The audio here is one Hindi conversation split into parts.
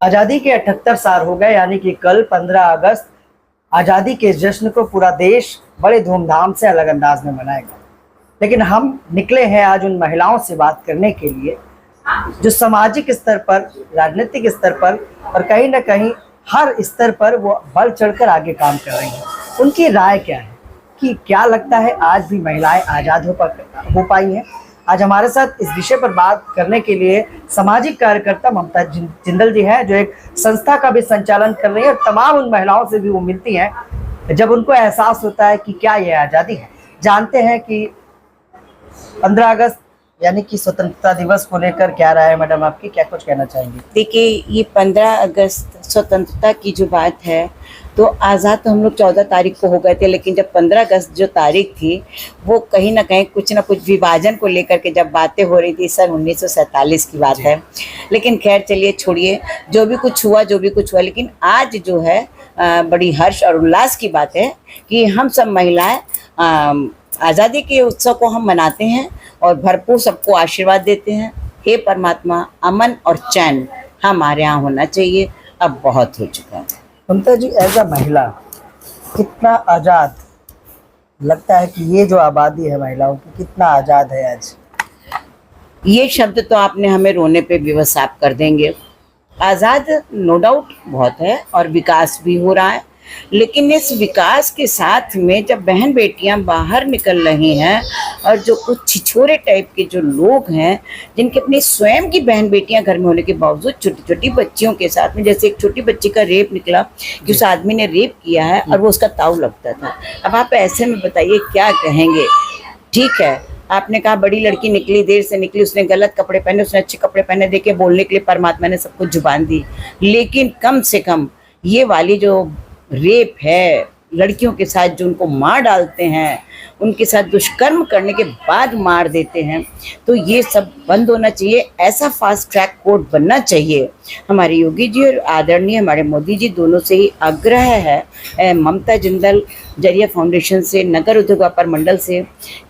आज़ादी के 78 साल हो गए, यानी कि कल 15 अगस्त आज़ादी के जश्न को पूरा देश बड़े धूमधाम से अलग अंदाज में मनाएगा। लेकिन हम निकले हैं आज उन महिलाओं से बात करने के लिए जो सामाजिक स्तर पर, राजनीतिक स्तर पर और कहीं ना कहीं हर स्तर पर वो बढ़ चढ़कर आगे काम कर रही हैं। उनकी राय क्या है कि क्या लगता है आज भी महिलाएं आज़ाद हो पाई हैं? आज हमारे साथ इस विषय पर बात करने के लिए सामाजिक कार्यकर्ता ममता जिंदल जी हैं, जो एक संस्था का भी संचालन कर रही है और तमाम उन महिलाओं से भी वो मिलती हैं जब उनको एहसास होता है कि क्या ये आज़ादी है। जानते हैं कि 15 अगस्त यानी कि स्वतंत्रता दिवस को लेकर क्या राय है मैडम आपकी, क्या कुछ कहना चाहेंगी? देखिए, ये 15 अगस्त स्वतंत्रता की जो बात है, तो आज़ाद तो हम लोग 14 तारीख को हो गए थे, लेकिन जब 15 अगस्त जो तारीख थी वो कहीं ना कहीं कुछ ना कुछ विभाजन को लेकर के जब बातें हो रही थी, सन 1947 की बात है। लेकिन खैर चलिए, छोड़िए, जो भी कुछ हुआ लेकिन आज जो है बड़ी हर्ष और उल्लास की बात है कि हम सब महिलाएं आज़ादी के उत्सव को हम मनाते हैं और भरपूर सबको आशीर्वाद देते हैं। हे परमात्मा, अमन और चैन हमारे यहाँ होना चाहिए, अब बहुत हो चुका है। ममता जी, एज अ महिला कितना आज़ाद लगता है कि ये जो आबादी है महिलाओं की, कितना आज़ाद है आज? ये शब्द तो आपने हमें रोने पे विवश आप कर देंगे। आज़ाद नो डाउट बहुत है और विकास भी हो रहा है, लेकिन इस विकास के साथ में जब बहन बेटियां बाहर निकल रही हैं और जो कुछ छिछोरे टाइप के जो लोग हैं, जिनके अपनी स्वयं की बहन बेटियां घर में होने के बावजूद छोटी छोटी बच्चियों के साथ में, जैसे एक छोटी बच्ची का रेप निकला कि उस आदमी ने रेप किया है और वो उसका ताऊ लगता था। अब आप ऐसे में बताइए क्या कहेंगे? ठीक है, आपने कहा बड़ी लड़की निकली, देर से निकली, उसने गलत कपड़े पहने, उसने अच्छे कपड़े पहने, देखे बोलने के लिए परमात्मा ने सबको जुबान दी, लेकिन कम से कम ये वाली जो रेप है, लड़कियों के साथ जो उनको मार डालते हैं, उनके साथ दुष्कर्म करने के बाद मार देते हैं, तो ये सब बंद होना चाहिए। ऐसा फास्ट ट्रैक कोर्ट बनना चाहिए। हमारे योगी जी और आदरणीय हमारे मोदी जी दोनों से ही आग्रह है, ममता जिंदल जरिया फाउंडेशन से, नगर उद्योग व्यापार मंडल से,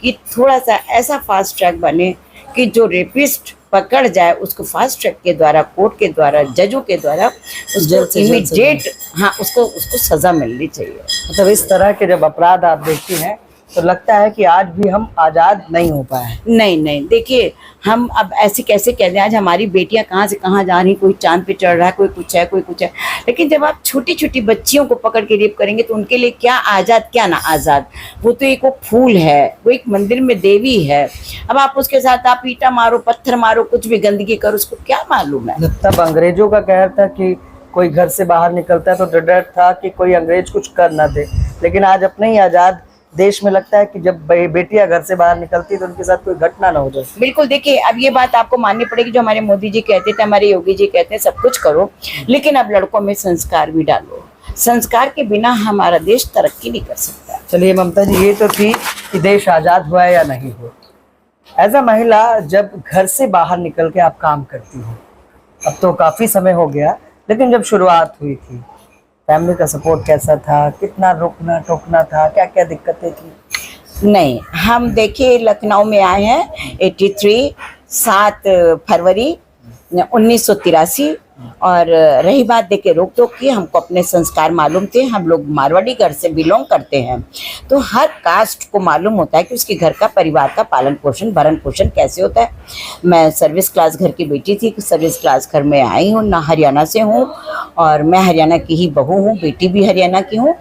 कि थोड़ा सा ऐसा फास्ट ट्रैक बने कि जो रेपिस्ट पकड़ जाए उसको फास्ट ट्रैक के द्वारा, कोर्ट के द्वारा, जजों के द्वारा उसको इमीडिएट उसको सजा मिलनी चाहिए। मतलब इस तरह के जब अपराध आप देखती हैं तो लगता है कि आज भी हम आज़ाद नहीं हो पाए हैं। नहीं, देखिए, हम अब ऐसे कैसे कह दें, आज हमारी बेटियां कहाँ से कहाँ जा रही, कोई चांद पे चढ़ रहा है, कोई कुछ है, कोई कुछ है, लेकिन जब आप छोटी छोटी बच्चियों को पकड़ के रेप करेंगे तो उनके लिए क्या आज़ाद क्या ना आज़ाद? वो तो एक वो फूल है, वो एक मंदिर में देवी है। अब आप उसके साथ आप ईंटा मारो, पत्थर मारो, कुछ भी गंदगी करो, उसको क्या मालूम है? तब अंग्रेजों का कहर था कि कोई घर से बाहर निकलता है तो डर था कि कोई अंग्रेज कुछ कर ना दे, लेकिन आज अपने ही आज़ाद देश में लगता है कि जब बेटियां घर से बाहर निकलती तो उनके साथ कोई घटना ना हो जाए। बिल्कुल, देखिए, अब ये बात आपको माननी पड़ेगी, जो हमारे मोदी जी कहते थे, हमारे योगी जी कहते हैं, सब कुछ करो, लेकिन अब लड़कों में संस्कार भी डालो। संस्कार के बिना हमारा देश तरक्की नहीं कर सकता। चलिए ममता जी, ये तो थी कि देश आज़ाद हुआ है या नहीं हुआ। एज अ महिला जब घर से बाहर निकल के आप काम करती हो, अब तो काफ़ी समय हो गया, लेकिन जब शुरुआत हुई थी फैमिली का सपोर्ट कैसा था? कितना रोकना टोकना था? क्या क्या दिक्कतें थी? नहीं, हम देखिए लखनऊ में आए हैं 83 7 फरवरी 1983, और रही बात देखिए रोक टोक की, हमको अपने संस्कार मालूम थे। हम लोग मारवाड़ी घर से बिलोंग करते हैं, तो हर कास्ट को मालूम होता है कि उसके घर का, परिवार का पालन पोषण, भरण पोषण कैसे होता है। मैं सर्विस क्लास घर की बेटी थी, सर्विस क्लास घर में आई हूँ, ना हरियाणा से हूँ, और मैं हरियाणा की ही बहू हूँ, बेटी भी हरियाणा की हूँ।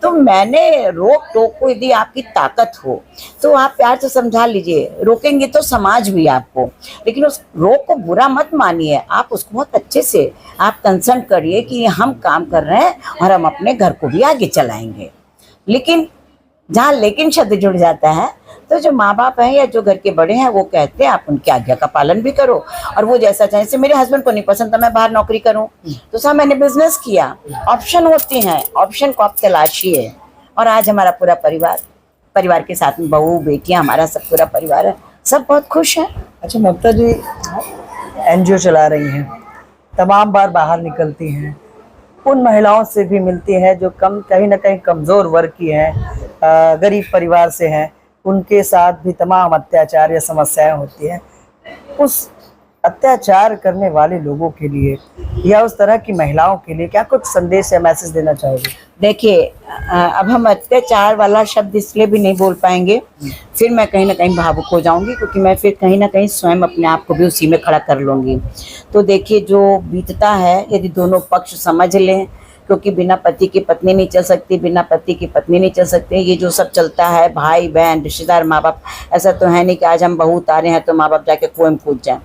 तो मैंने रोक टोक को, यदि आपकी ताकत हो तो आप प्यार से समझा लीजिए, रोकेंगे तो समाज भी आपको, लेकिन उस रोक को बुरा मत मानिए, आप उसको बहुत अच्छे से आप कंसर्न करिए कि हम काम कर रहे हैं और हम अपने घर को भी आगे चलाएंगे। लेकिन जहाँ लेकिन शब्द जुड़ जाता है, तो जो माँ बाप हैं या जो घर के बड़े हैं वो कहते हैं आप उनकी आज्ञा का पालन भी करो, और वो जैसा चाहे। जैसे मेरे हस्बैंड को नहीं पसंद था मैं बाहर नौकरी करूं, तो साहब मैंने बिजनेस किया। ऑप्शन होते हैं, ऑप्शन को आप तलाशिए, और आज हमारा पूरा परिवार के साथ में बहू बेटियां, हमारा सब पूरा परिवार है, सब बहुत खुश है। अच्छा ममता जी, NGO चला रही हैं, तमाम बार बाहर निकलती हैं, उन महिलाओं से भी मिलती हैं जो कहीं ना कहीं कमज़ोर वर्ग की हैं, गरीब परिवार से हैं, उनके साथ भी तमाम अत्याचार या समस्याएं होती हैं। उस अत्याचार करने वाले लोगों के लिए या उस तरह की महिलाओं के लिए क्या कुछ संदेश या मैसेज देना चाहोगे? देखिए, अब हम अत्याचार वाला शब्द इसलिए भी नहीं बोल पाएंगे, फिर मैं कहीं ना कहीं भावुक हो जाऊंगी, क्योंकि मैं फिर कहीं ना कहीं स्वयं अपने आप को भी उसी में खड़ा कर लूंगी। तो देखिए, जो बीतता है यदि दोनों पक्ष समझ लें, क्योंकि बिना पति की पत्नी नहीं चल सकती, बिना पति की पत्नी नहीं चल सकती। ये जो सब चलता है, भाई बहन रिश्तेदार माँ बाप, ऐसा तो है नहीं कि आज हम बहू उतारे हैं तो माँ बाप जाके कुएं में कूद जाए।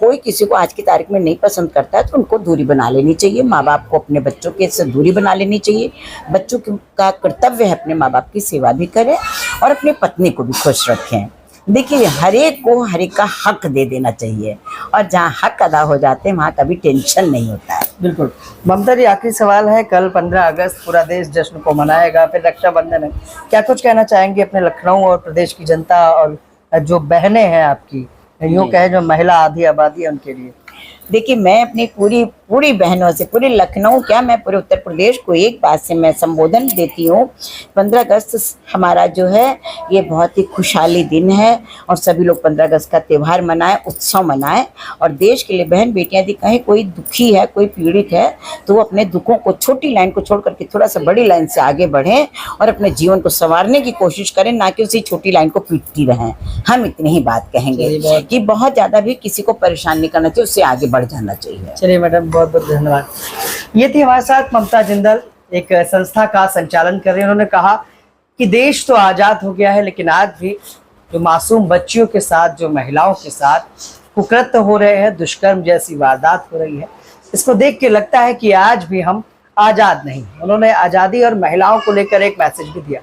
कोई किसी को आज की तारीख में नहीं पसंद करता है तो उनको दूरी बना लेनी चाहिए। माँ बाप को अपने बच्चों के से दूरी बना लेनी चाहिए। बच्चों का कर्तव्य है अपने माँ बाप की सेवा भी करें और अपनी पत्नी को भी खुश रखें। देखिए, हर एक को हर एक का हक दे देना चाहिए, और जहाँ हक अदा हो जाते हैं वहाँ कभी टेंशन नहीं होता है। बिल्कुल। ममता जी, आखिरी सवाल है, कल 15 अगस्त पूरा देश जश्न को मनाएगा, फिर रक्षाबंधन है, क्या कुछ कहना चाहेंगे अपने लखनऊ और प्रदेश की जनता और जो बहनें हैं आपकी, यूँ कहे जो महिला आधी आबादी है उनके लिए? देखिए, मैं अपनी पूरी बहनों से, पूरे लखनऊ क्या, मैं पूरे उत्तर प्रदेश को एक बात से मैं संबोधन देती हूँ। 15 अगस्त हमारा जो है ये बहुत ही खुशहाली दिन है, और सभी लोग 15 अगस्त का त्यौहार मनाएं, उत्सव मनाएं, और देश के लिए बहन बेटियां यदि कहीं कोई दुखी है, कोई पीड़ित है, तो वो अपने दुखों को, छोटी लाइन को छोड़ करके थोड़ा सा बड़ी लाइन से आगे बढ़ें और अपने जीवन को संवारने की कोशिश करें, ना कि उसी छोटी लाइन को पीटती रहें। हम इतनी ही बात कहेंगे कि बहुत ज़्यादा भी किसी को परेशान नहीं करना चाहिए, उससे आगे बढ़ जाना चाहिए। चलिए मैडम, बहुत बहुत धन्यवाद। ये थी हमारे साथ ममता जिंदल, एक संस्था का संचालन कर रही हैं। उन्होंने कहा कि देश तो आज़ाद हो गया है, लेकिन आज भी जो मासूम बच्चियों के साथ, जो महिलाओं के साथ कुकृत्य हो रहे हैं, दुष्कर्म जैसी वारदात हो रही है, इसको देख के लगता है कि आज भी हम आज़ाद नहीं। उन्होंने आज़ादी और महिलाओं को लेकर एक मैसेज भी दिया।